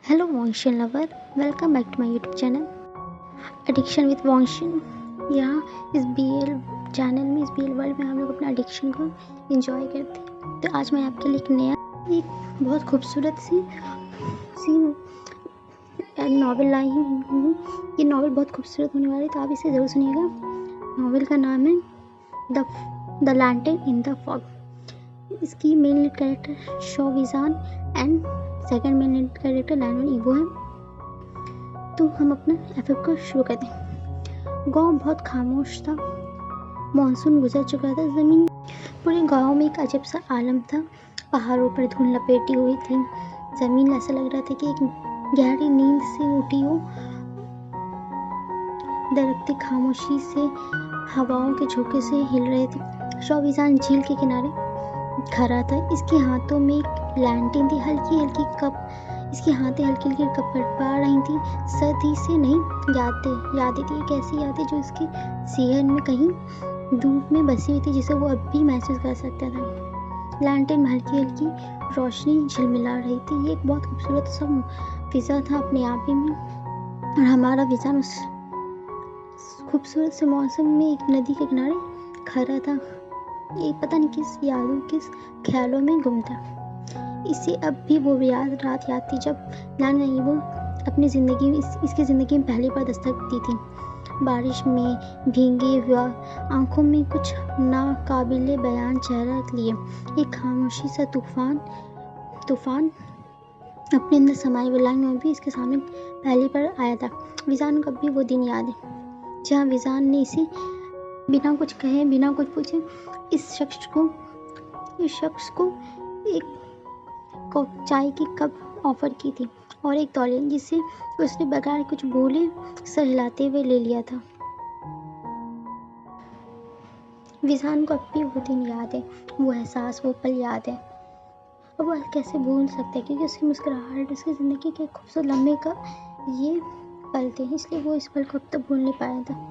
Hello, Vongshan lover. Welcome back to my YouTube channel addiction with वॉन्शन। यहाँ इस BL channel में, इस BL वर्ल्ड में हम लोग अपना एडिक्शन को एंजॉय करते हैं। तो आज मैं आपके लिए एक बहुत खूबसूरत सी नॉवल लाई हूँ। ये नॉवल बहुत खूबसूरत होने वाली है, तो आप इसे ज़रूर सुनिएगा। नॉवल का नाम है the lantern in the fog. इसकी मेन लीड कैरेक्टर शॉविजान and second main lead character लैनवन ईबो है। तो हम अपना एफएफ को शुरू करते हैं। गांव बहुत खामोश था। मॉनसून गुजर चुका था। ज़मीन पूरे गांव में एक अजब सा आलम था। पहाड़ों पर धुंध लपेटी हुई थी। ज़मीन ऐसा लग रहा था कि एक गहरी नींद से उठी हो। दरख्त खामोशी से हवाओं के झोंके से हिल रहे थे। शॉविजान झील के किनारे खड़ा था। इसके हाथों में एक लैंटर्न थी। हल्की हल्की कप इसकी हाथें हल्की हल्की कपड़ पा रही थी। सदी से नहीं यादें थी। एक ऐसी यादें जो इसके सीहन में कहीं धूप में बसी हुई थी, जिसे वो अब भी महसूस कर सकता था। लैंटर्न में हल्की हल्की रोशनी झिलमिला रही थी। ये एक बहुत खूबसूरत सा फिजा था अपने आप ही में। और हमारा विजान उस खूबसूरत से मौसम में एक नदी के किनारे खड़ा था। ये पता नहीं किस यादों, किस ख्यालों में गुम था। इसे अब भी वो रात याद थी जब लैनवन ईबो अपनी ज़िंदगी में इसकी ज़िंदगी में पहली बार दस्तक दी थी। बारिश में भीगे हुआ, आंखों में कुछ नाकाबिले बयान चेहरा लिए एक खामोशी सा तूफान अपने अंदर समाये हुए लैनवन भी इसके सामने पहली बार आया था। विजान को अब भी वो दिन याद है जहाँ विजान ने इसे बिना कुछ कहे, बिना कुछ पूछे इस शख्स को एक चाय की कप ऑफर की थी और एक तौलिया, जिसे उसने बगैर कुछ बोले सर हिलाते हुए ले लिया था। विजान को अब भी वो दिन याद है, वो एहसास, वो पल याद है। अब वो कैसे भूल सकता है, क्योंकि उसकी मुस्कुराहट उसकी ज़िंदगी के खूबसूरत लम्हे का ये पल थे, इसलिए वो इस पल को अब तक भूल नहीं पाया था।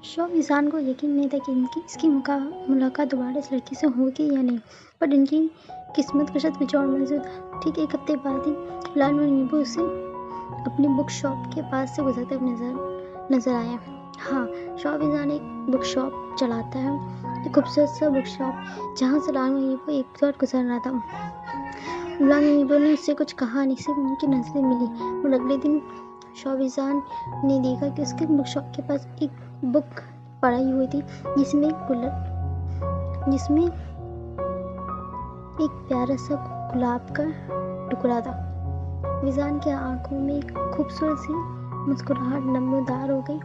शॉविजान को यकीन नहीं था कि इसकी मुलाकात दोबारा इस लड़की से होगी या नहीं, पर इनकी किस्मत के साथ कुछ और मौजूद था। ठीक 1 हफ्ते बाद ही लैनवन ईबो उसे अपनी बुक शॉप के पास से गुजरते हुए नजर आया। हाँ, शॉविजान एक बुक शॉप चलाता है, एक खूबसूरत सा बुक शॉप, जहाँ से लैनवन ईबो एक बार गुजर रहा था। लैनवन ईबो ने उससे कुछ कहा नहीं, सिर्फ उनकी नजरें मिली। और अगले दिन शॉविजान ने देखा कि उसके बुक शॉप के पास एक बुक पढ़ाई हुई थी, जिसमें एक प्यारा सा गुलाब का टुकड़ा था। विजान के आंखों में एक खूबसूरत सी मुस्कुराहट नमूदार हो गई।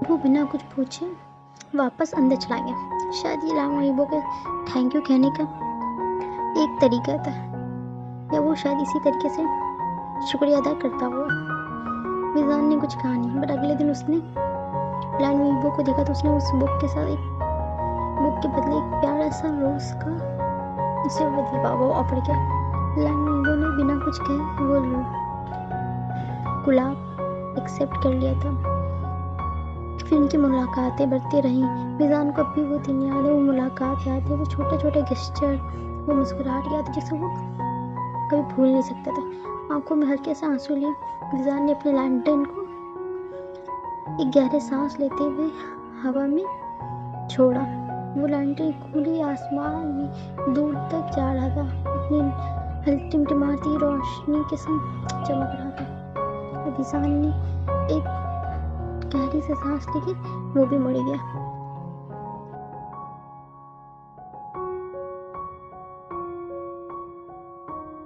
वो बिना कुछ पूछे वापस अंदर चला गया। शायद ये लैनवन ईबो के थैंक यू कहने का एक तरीका था, या वो शायद इसी तरीके से शुक्रिया अदा करता हुआ। विजान ने कुछ कहा नहीं, बट अगले दिन उसने लैनवन ईबो को देखा तो उसने उस बुक के बदले एक प्यारा सा रोज का उसे वो ऑफर किया। लैनवन ईबो ने बिना कुछ कहे वो गुलाब एक्सेप्ट कर लिया था। फिर उनकी मुलाकातें बढ़ती रहीं। विजान को अब भी वो दिन याद है, वो मुलाकात याद है, वो छोटे छोटे गेस्चर, वो मुस्कुराहट याद है, जिसे वो कभी भूल नहीं सकता था। आंखों में हल्के से आंसू लिए विजान ने अपने लैंटर्न को एक गहरे सांस लेते हुए हवा में छोड़ा। वो लैंटर्न खुले आसमान में दूर तक जा रहा था, अपनी टिमटिमाती रोशनी के संग चमक रहा था। विजान ने एक गहरी से सांस लेके वो भी मुड़ गया।